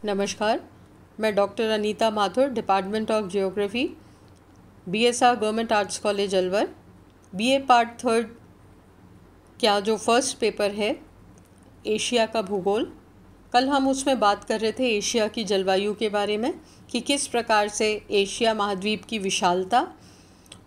नमस्कार, मैं doctor Anita Mathur, department of geography, BSR government arts college Alwar, BA part third क्या जो फर्स्ट पेपर है एशिया का भूगोल। कल हम उसमें बात कर रहे थे एशिया की जलवायु के बारे में कि किस प्रकार से एशिया महाद्वीप की विशालता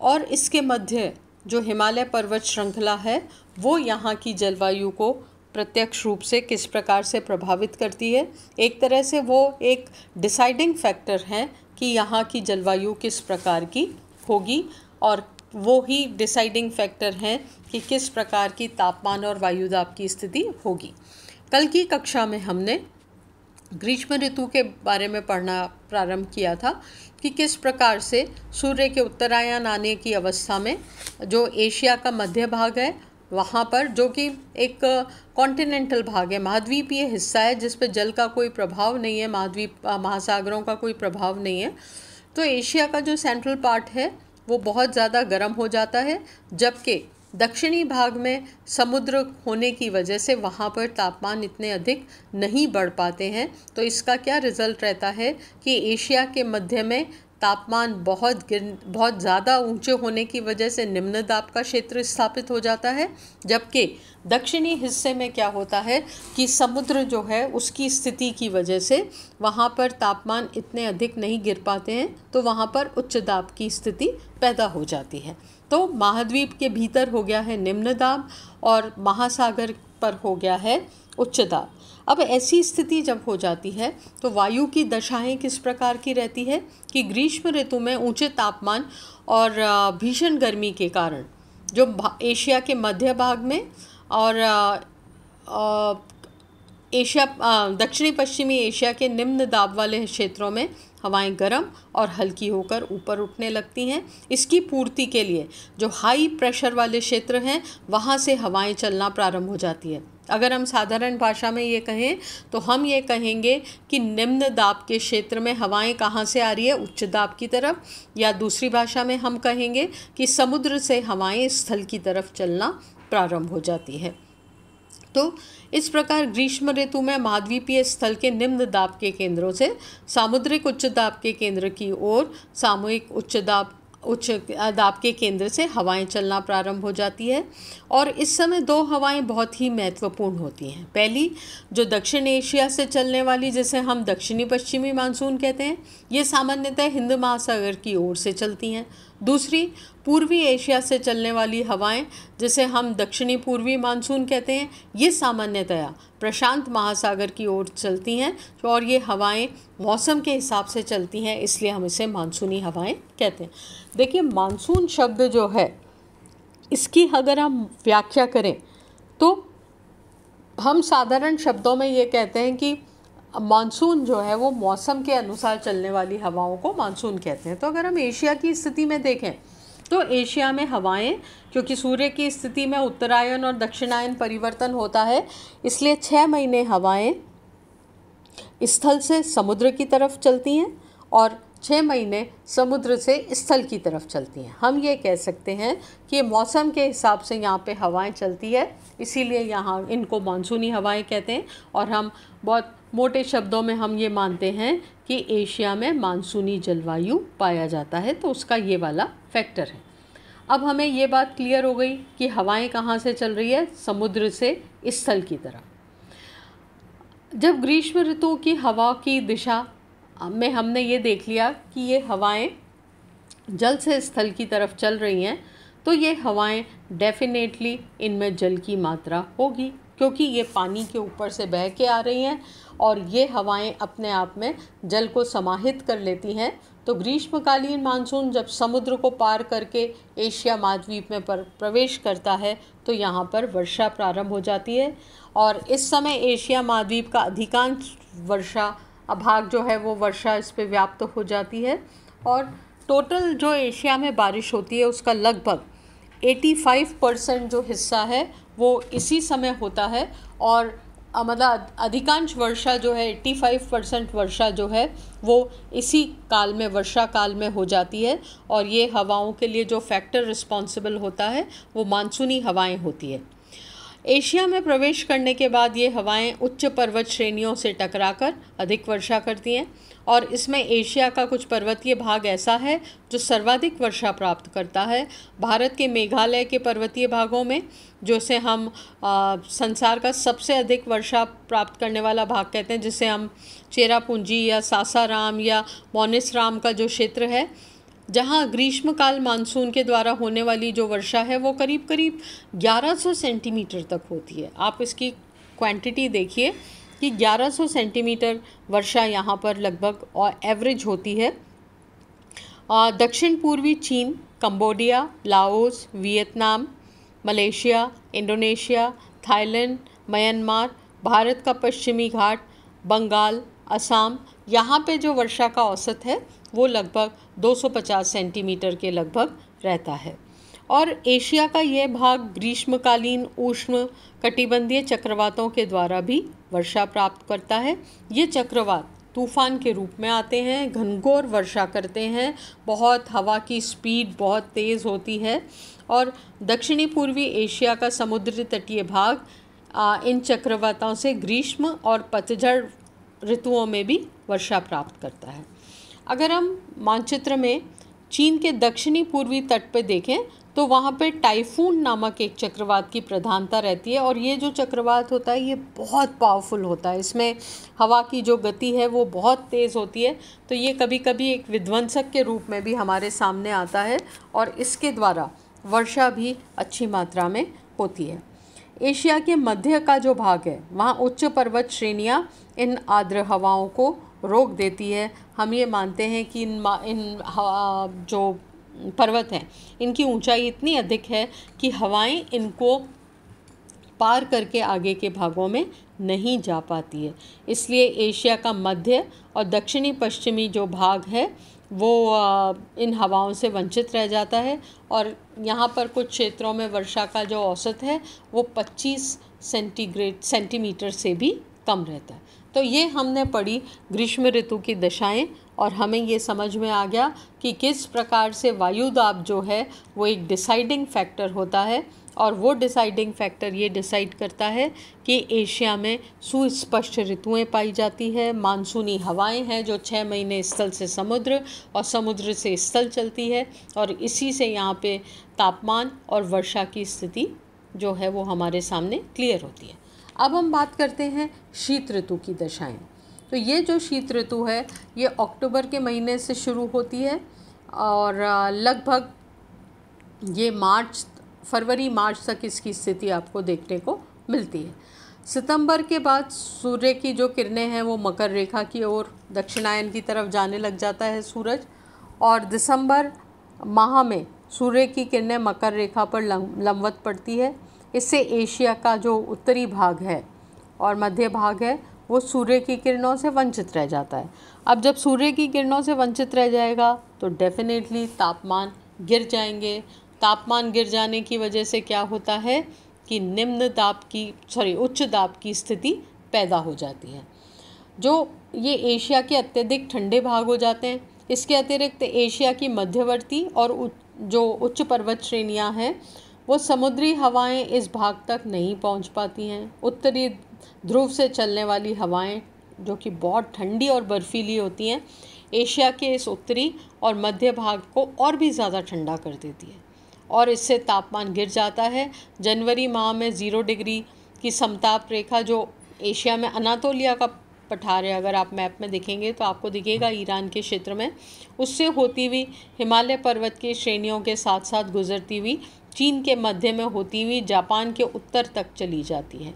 और इसके मध्य जो हिमालय पर्वत श्रृंखला है वो यहाँ की जलवायु को प्रत्यक्ष रूप से किस प्रकार से प्रभावित करती है। एक तरह से वो एक डिसाइडिंग फैक्टर है कि यहाँ की जलवायु किस प्रकार की होगी और वो ही डिसाइडिंग फैक्टर है कि किस प्रकार की तापमान और वायुदाब की स्थिति होगी। कल की कक्षा में हमने ग्रीष्म ऋतु के बारे में पढ़ना प्रारंभ किया था कि किस प्रकार से सूर्य के उत्तरायण आने की अवस्था में जो एशिया का मध्य भाग है वहाँ पर, जो कि एक कॉन्टिनेंटल भाग है, महाद्वीपीय हिस्सा है जिस पे जल का कोई प्रभाव नहीं है, महासागरों का कोई प्रभाव नहीं है, तो एशिया का जो सेंट्रल पार्ट है वो बहुत ज़्यादा गर्म हो जाता है, जबकि दक्षिणी भाग में समुद्र होने की वजह से वहाँ पर तापमान इतने अधिक नहीं बढ़ पाते हैं। तो इसका क्या रिज़ल्ट रहता है कि एशिया के मध्य में तापमान बहुत ज़्यादा ऊंचे होने की वजह से निम्न दाब का क्षेत्र स्थापित हो जाता है, जबकि दक्षिणी हिस्से में क्या होता है कि समुद्र जो है उसकी स्थिति की वजह से वहाँ पर तापमान इतने अधिक नहीं गिर पाते हैं, तो वहाँ पर उच्च दाब की स्थिति पैदा हो जाती है। तो महाद्वीप के भीतर हो गया है निम्न दाब और महासागर पर हो गया है उच्च दाब। अब ऐसी स्थिति जब हो जाती है तो वायु की दशाएं किस प्रकार की रहती है कि ग्रीष्म ऋतु में ऊंचे तापमान और भीषण गर्मी के कारण जो एशिया के मध्य भाग में और दक्षिणी पश्चिमी एशिया के निम्न दाब वाले क्षेत्रों में हवाएं गर्म और हल्की होकर ऊपर उठने लगती हैं। इसकी पूर्ति के लिए जो हाई प्रेशर वाले क्षेत्र हैं वहाँ से हवाएं चलना प्रारंभ हो जाती है। अगर हम साधारण भाषा में ये कहें तो हम ये कहेंगे कि निम्न दाब के क्षेत्र में हवाएं कहाँ से आ रही है, उच्च दाब की तरफ, या दूसरी भाषा में हम कहेंगे कि समुद्र से हवाएं स्थल की तरफ चलना प्रारंभ हो जाती है। तो इस प्रकार ग्रीष्म ऋतु में महाद्वीपीय स्थल के निम्न दाब के केंद्रों से सामुद्रिक उच्च दाब के केंद्र की ओर सामूहिक उच्च दाब के केंद्र से हवाएं चलना प्रारंभ हो जाती है। और इस समय दो हवाएं बहुत ही महत्वपूर्ण होती हैं। पहली जो दक्षिण एशिया से चलने वाली, जिसे हम दक्षिणी पश्चिमी मानसून कहते हैं, ये सामान्यतः हिंद महासागर की ओर से चलती हैं। दूसरी पूर्वी एशिया से चलने वाली हवाएं, जिसे हम दक्षिणी पूर्वी मानसून कहते हैं, ये सामान्यतया प्रशांत महासागर की ओर चलती हैं और ये हवाएं मौसम के हिसाब से चलती हैं, इसलिए हम इसे मानसूनी हवाएं कहते हैं। देखिए, मानसून शब्द जो है इसकी अगर हम व्याख्या करें तो हम साधारण शब्दों में ये कहते हैं कि मानसून जो है वो मौसम के अनुसार चलने वाली हवाओं को मानसून कहते हैं। तो अगर हम एशिया की स्थिति में देखें तो एशिया में हवाएं, क्योंकि सूर्य की स्थिति में उत्तरायण और दक्षिणायन परिवर्तन होता है, इसलिए 6 महीने हवाएं स्थल से समुद्र की तरफ चलती हैं और 6 महीने समुद्र से स्थल की तरफ चलती हैं। हम ये कह सकते हैं कि मौसम के हिसाब से यहाँ पे हवाएं चलती है, इसीलिए यहाँ इनको मानसूनी हवाएं कहते हैं। और हम बहुत मोटे शब्दों में हम ये मानते हैं कि एशिया में मानसूनी जलवायु पाया जाता है, तो उसका ये वाला फैक्टर है। अब हमें ये बात क्लियर हो गई कि हवाएं कहाँ से चल रही है, समुद्र से स्थल की तरफ। जब ग्रीष्म ऋतु की हवा की दिशा में हमने ये देख लिया कि ये हवाएं जल से स्थल की तरफ चल रही हैं, तो ये हवाएं डेफिनेटली इनमें जल की मात्रा होगी, क्योंकि ये पानी के ऊपर से बह के आ रही हैं और ये हवाएं अपने आप में जल को समाहित कर लेती हैं। तो ग्रीष्मकालीन मानसून जब समुद्र को पार करके एशिया महाद्वीप में प्रवेश करता है तो यहाँ पर वर्षा प्रारंभ हो जाती है और इस समय एशिया महाद्वीप का अधिकांश वर्षा भाग जो है वो वर्षा इस पे व्याप्त हो जाती है और टोटल जो एशिया में बारिश होती है उसका लगभग 85% जो हिस्सा है वो इसी समय होता है और मतलब अधिकांश वर्षा जो है 85% वर्षा जो है वो इसी काल में, वर्षा काल में हो जाती है। और ये हवाओं के लिए जो फैक्टर रिस्पॉन्सिबल होता है वो मानसूनी हवाएं होती है। एशिया में प्रवेश करने के बाद ये हवाएं उच्च पर्वत श्रेणियों से टकराकर अधिक वर्षा करती हैं और इसमें एशिया का कुछ पर्वतीय भाग ऐसा है जो सर्वाधिक वर्षा प्राप्त करता है। भारत के मेघालय के पर्वतीय भागों में, जिसे हम संसार का सबसे अधिक वर्षा प्राप्त करने वाला भाग कहते हैं, जिसे हम चेरापूंजी या सासाराम या मोनिसराम का जो क्षेत्र है, जहाँ ग्रीष्मकाल मानसून के द्वारा होने वाली जो वर्षा है वो करीब करीब 1100 सेंटीमीटर तक होती है। आप इसकी क्वांटिटी देखिए कि 1100 सेंटीमीटर वर्षा यहाँ पर लगभग और एवरेज होती है। दक्षिण पूर्वी चीन, Cambodia, Laos, Vietnam, Malaysia, Indonesia, Thailand, Myanmar, Bharat का पश्चिमी घाट, बंगाल, असम, यहाँ पे जो वर्षा का औसत है वो लगभग 250 सेंटीमीटर के लगभग रहता है। और एशिया का यह भाग ग्रीष्मकालीन उष्ण कटिबंधीय चक्रवातों के द्वारा भी वर्षा प्राप्त करता है। ये चक्रवात तूफान के रूप में आते हैं, घनघोर वर्षा करते हैं, बहुत हवा की स्पीड बहुत तेज़ होती है और दक्षिणी पूर्वी एशिया का समुद्री तटीय भाग इन चक्रवातों से ग्रीष्म और पतझड़ ऋतुओं में भी वर्षा प्राप्त करता है। अगर हम मानचित्र में चीन के दक्षिणी पूर्वी तट पर देखें तो वहाँ पे टाइफून नामक एक चक्रवात की प्रधानता रहती है और ये जो चक्रवात होता है ये बहुत पावरफुल होता है। इसमें हवा की जो गति है वो बहुत तेज़ होती है, तो ये कभी कभी एक विध्वंसक के रूप में भी हमारे सामने आता है और इसके द्वारा वर्षा भी अच्छी मात्रा में होती है। एशिया के मध्य का जो भाग है वहाँ उच्च पर्वत श्रेणियाँ इन आर्द्र हवाओं को रोक देती है। हम ये मानते हैं कि इन जो पर्वत हैं इनकी ऊंचाई इतनी अधिक है कि हवाएं इनको पार करके आगे के भागों में नहीं जा पाती है। इसलिए एशिया का मध्य और दक्षिणी पश्चिमी जो भाग है वो इन हवाओं से वंचित रह जाता है और यहाँ पर कुछ क्षेत्रों में वर्षा का जो औसत है वो 25 सेंटीमीटर से भी कम रहता है। तो ये हमने पढ़ी ग्रीष्म ऋतु की दशाएं और हमें ये समझ में आ गया कि किस प्रकार से वायुदाब जो है वो एक डिसाइडिंग फैक्टर होता है और वो डिसाइडिंग फैक्टर ये डिसाइड करता है कि एशिया में सुस्पष्ट ऋतुएं पाई जाती है। मानसूनी हवाएं हैं जो 6 महीने स्थल से समुद्र और समुद्र से स्थल चलती है और इसी से यहाँ पे तापमान और वर्षा की स्थिति जो है वो हमारे सामने क्लियर होती है। अब हम बात करते हैं शीत ऋतु की दशाएं। तो ये जो शीत ऋतु है ये अक्टूबर के महीने से शुरू होती है और लगभग ये फरवरी मार्च तक इसकी स्थिति आपको देखने को मिलती है। सितंबर के बाद सूर्य की जो किरणें हैं वो मकर रेखा की ओर दक्षिणायन की तरफ जाने लग जाता है सूरज और दिसंबर माह में सूर्य की किरणें मकर रेखा पर लंबवत पड़ती है। इससे एशिया का जो उत्तरी भाग है और मध्य भाग है वो सूर्य की किरणों से वंचित रह जाता है। अब जब सूर्य की किरणों से वंचित रह जाएगा तो डेफिनेटली तापमान गिर जाएंगे। तापमान गिर जाने की वजह से क्या होता है कि उच्च दाब की स्थिति पैदा हो जाती है। जो ये एशिया के अत्यधिक ठंडे भाग हो जाते हैं। इसके अतिरिक्त एशिया की मध्यवर्ती और जो उच्च पर्वत श्रेणियाँ हैं वो समुद्री हवाएं इस भाग तक नहीं पहुंच पाती हैं। उत्तरी ध्रुव से चलने वाली हवाएं जो कि बहुत ठंडी और बर्फीली होती हैं एशिया के इस उत्तरी और मध्य भाग को और भी ज़्यादा ठंडा कर देती है और इससे तापमान गिर जाता है। जनवरी माह में 0 डिग्री की समताप रेखा जो एशिया में अनातोलिया का पठार है, अगर आप मैप में देखेंगे तो आपको दिखेगा ईरान के क्षेत्र में, उससे होती हुई हिमालय पर्वत की श्रेणियों के साथ साथ गुजरती हुई चीन के मध्य में होती हुई जापान के उत्तर तक चली जाती है।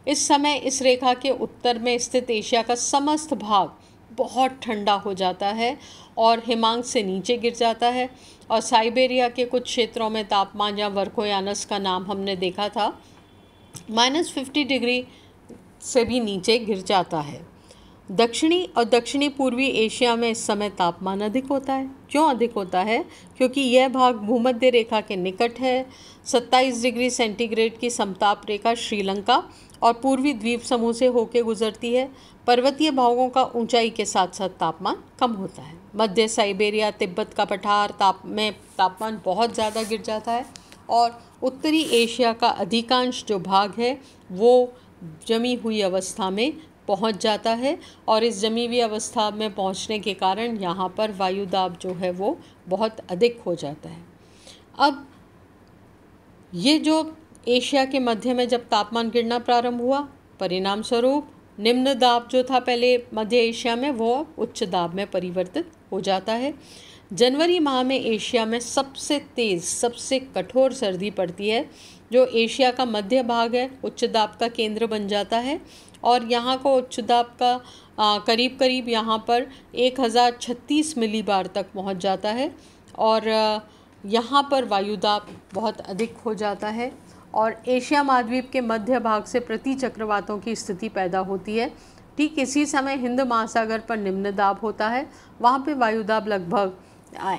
इस समय इस रेखा के उत्तर में स्थित एशिया का समस्त भाग बहुत ठंडा हो जाता है और हिमांक से नीचे गिर जाता है और साइबेरिया के कुछ क्षेत्रों में तापमान या वर्खोयानस का नाम हमने देखा था -50 डिग्री से भी नीचे गिर जाता है। दक्षिणी और दक्षिणी पूर्वी एशिया में इस समय तापमान अधिक होता है। क्यों अधिक होता है? क्योंकि यह भाग भूमध्य रेखा के निकट है। 27 डिग्री सेंटीग्रेड की समताप रेखा श्रीलंका और पूर्वी द्वीप समूह से होकर गुजरती है। पर्वतीय भागों का ऊंचाई के साथ साथ तापमान कम होता है। मध्य साइबेरिया तिब्बत का पठार में तापमान बहुत ज़्यादा गिर जाता है और उत्तरी एशिया का अधिकांश जो भाग है वो जमी हुई अवस्था में पहुंच जाता है और इस जमी हुई अवस्था में पहुंचने के कारण यहाँ पर वायु दाब जो है वो बहुत अधिक हो जाता है। अब ये जो एशिया के मध्य में जब तापमान गिरना प्रारंभ हुआ, परिणाम स्वरूप निम्न दाब जो था पहले मध्य एशिया में वो उच्च दाब में परिवर्तित हो जाता है। जनवरी माह में एशिया में सबसे तेज़ सबसे कठोर सर्दी पड़ती है। जो एशिया का मध्य भाग है उच्च दाब का केंद्र बन जाता है और यहाँ को उच्च दाब का करीब करीब यहाँ पर 1036 मिलीबार तक पहुँच जाता है और यहाँ पर वायु दाब बहुत अधिक हो जाता है और एशिया महाद्वीप के मध्य भाग से प्रति चक्रवातों की स्थिति पैदा होती है। ठीक इसी समय हिंद महासागर पर निम्न दाब होता है, वहाँ पे वायु दाब लगभग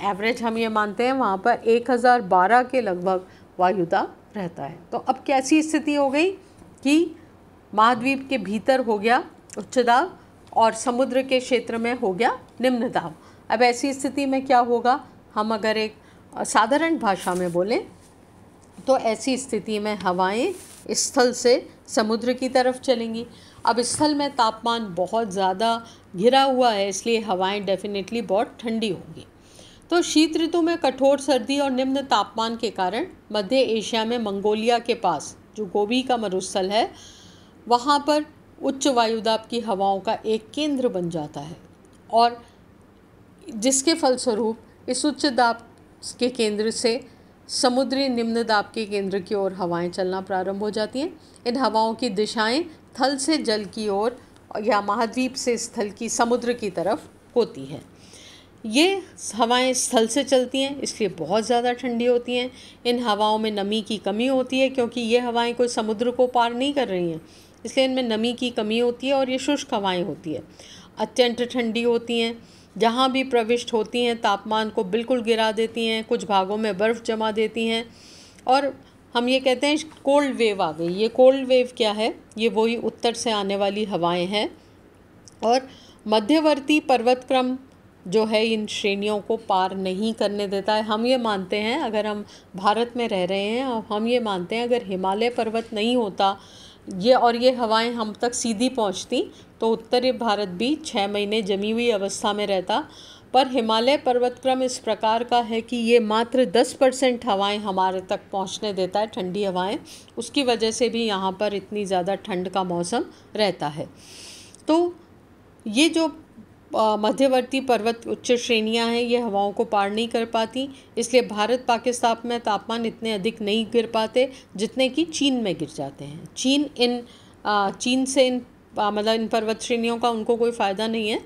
एवरेज हम ये मानते हैं वहाँ पर 1012 के लगभग वायु दाब रहता है। तो अब कैसी स्थिति हो गई कि महाद्वीप के भीतर हो गया उच्च दाब और समुद्र के क्षेत्र में हो गया निम्न दाब। अब ऐसी स्थिति में क्या होगा, हम अगर एक साधारण भाषा में बोलें तो ऐसी स्थिति में हवाएं स्थल से समुद्र की तरफ चलेंगी। अब स्थल में तापमान बहुत ज़्यादा घिरा हुआ है इसलिए हवाएं डेफिनेटली बहुत ठंडी होंगी। तो शीत ऋतु में कठोर सर्दी और निम्न तापमान के कारण मध्य एशिया में मंगोलिया के पास जो गोबी का मरुस्थल है वहाँ पर उच्च वायुदाब की हवाओं का एक केंद्र बन जाता है और जिसके फलस्वरूप इस उच्च दाब के केंद्र से समुद्री निम्न दाब के केंद्र की ओर हवाएं चलना प्रारंभ हो जाती हैं। इन हवाओं की दिशाएं थल से जल की ओर या महाद्वीप से स्थल की समुद्र की तरफ होती है। ये हवाएं स्थल से चलती हैं इसलिए बहुत ज़्यादा ठंडी होती हैं। इन हवाओं में नमी की कमी होती है क्योंकि ये हवाएं कोई समुद्र को पार नहीं कर रही हैं, इसलिए इनमें नमी की कमी होती है और ये शुष्क हवाएं होती है। अत्यंत ठंडी होती हैं, जहाँ भी प्रविष्ट होती हैं तापमान को बिल्कुल गिरा देती हैं, कुछ भागों में बर्फ़ जमा देती हैं और हम ये कहते हैं कोल्ड वेव आ गई। ये कोल्ड वेव क्या है, ये वही उत्तर से आने वाली हवाएं हैं और मध्यवर्ती पर्वतक्रम जो है इन श्रेणियों को पार नहीं करने देता है। हम ये मानते हैं अगर हम भारत में रह रहे हैं और हम ये मानते हैं अगर हिमालय पर्वत नहीं होता ये हवाएं हम तक सीधी पहुंचती तो उत्तरी भारत भी 6 महीने जमी हुई अवस्था में रहता। पर हिमालय पर्वतक्रम इस प्रकार का है कि ये मात्र 10% हवाएं हमारे तक पहुंचने देता है, ठंडी हवाएं। उसकी वजह से भी यहाँ पर इतनी ज़्यादा ठंड का मौसम रहता है। तो ये जो मध्यवर्ती पर्वत उच्च श्रेणियाँ हैं ये हवाओं को पार नहीं कर पाती, इसलिए भारत पाकिस्तान में तापमान इतने अधिक नहीं गिर पाते जितने कि चीन में गिर जाते हैं। चीन से इन पर्वत श्रेणियों का उनको कोई फ़ायदा नहीं है,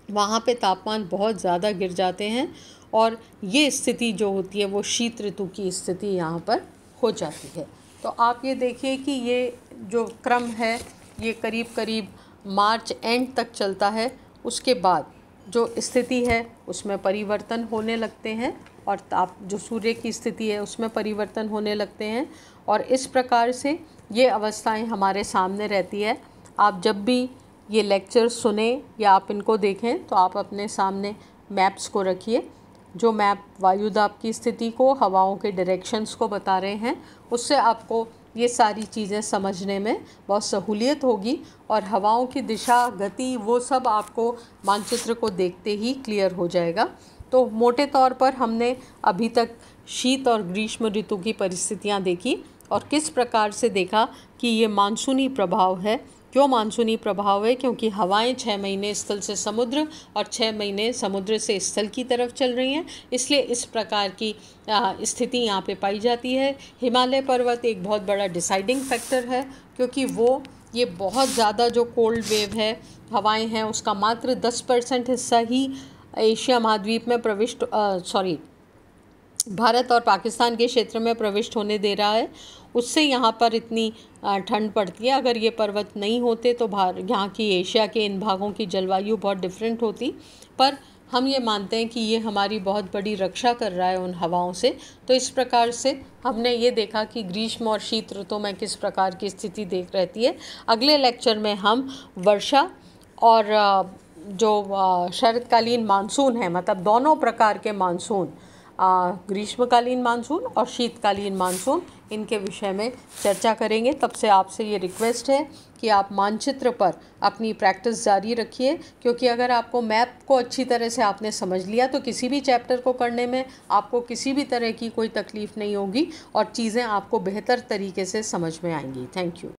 वहाँ पे तापमान बहुत ज़्यादा गिर जाते हैं और ये स्थिति जो होती है वो शीत ऋतु की स्थिति यहाँ पर हो जाती है। तो आप ये देखिए कि ये जो क्रम है ये करीब करीब मार्च एंड तक चलता है। उसके बाद जो स्थिति है उसमें परिवर्तन होने लगते हैं और जो सूर्य की स्थिति है उसमें परिवर्तन होने लगते हैं और इस प्रकार से ये अवस्थाएं हमारे सामने रहती है। आप जब भी ये लेक्चर सुने या आप इनको देखें तो आप अपने सामने मैप्स को रखिए। जो मैप वायुदाब की स्थिति को, हवाओं के डायरेक्शंस को बता रहे हैं, उससे आपको ये सारी चीज़ें समझने में बहुत सहूलियत होगी और हवाओं की दिशा, गति, वो सब आपको मानचित्र को देखते ही क्लियर हो जाएगा। तो मोटे तौर पर हमने अभी तक शीत और ग्रीष्म ऋतु की परिस्थितियाँ देखी और किस प्रकार से देखा कि ये मानसूनी प्रभाव है। क्यों मानसूनी प्रभाव है? क्योंकि हवाएं 6 महीने स्थल से समुद्र और 6 महीने समुद्र से स्थल की तरफ चल रही हैं, इसलिए इस प्रकार की स्थिति यहाँ पे पाई जाती है। हिमालय पर्वत एक बहुत बड़ा डिसाइडिंग फैक्टर है क्योंकि ये बहुत ज़्यादा जो कोल्ड वेव है, हवाएं हैं, उसका मात्र 10% हिस्सा ही एशिया महाद्वीप में भारत और पाकिस्तान के क्षेत्र में प्रविष्ट होने दे रहा है। उससे यहाँ पर इतनी ठंड पड़ती है। अगर ये पर्वत नहीं होते तो यहाँ की एशिया के इन भागों की जलवायु बहुत डिफरेंट होती। पर हम ये मानते हैं कि ये हमारी बहुत बड़ी रक्षा कर रहा है उन हवाओं से। तो इस प्रकार से हमने ये देखा कि ग्रीष्म और शीत ऋतु में किस प्रकार की स्थिति देख रहती है। अगले लेक्चर में हम वर्षा और जो शरतकालीन मानसून है, मतलब दोनों प्रकार के मानसून, ग्रीष्मकालीन मानसून और शीतकालीन मानसून, इनके विषय में चर्चा करेंगे। तब से आपसे ये रिक्वेस्ट है कि आप मानचित्र पर अपनी प्रैक्टिस जारी रखिए, क्योंकि अगर आपको मैप को अच्छी तरह से आपने समझ लिया तो किसी भी चैप्टर को करने में आपको किसी भी तरह की कोई तकलीफ़ नहीं होगी और चीज़ें आपको बेहतर तरीके से समझ में आएंगी। Thank you.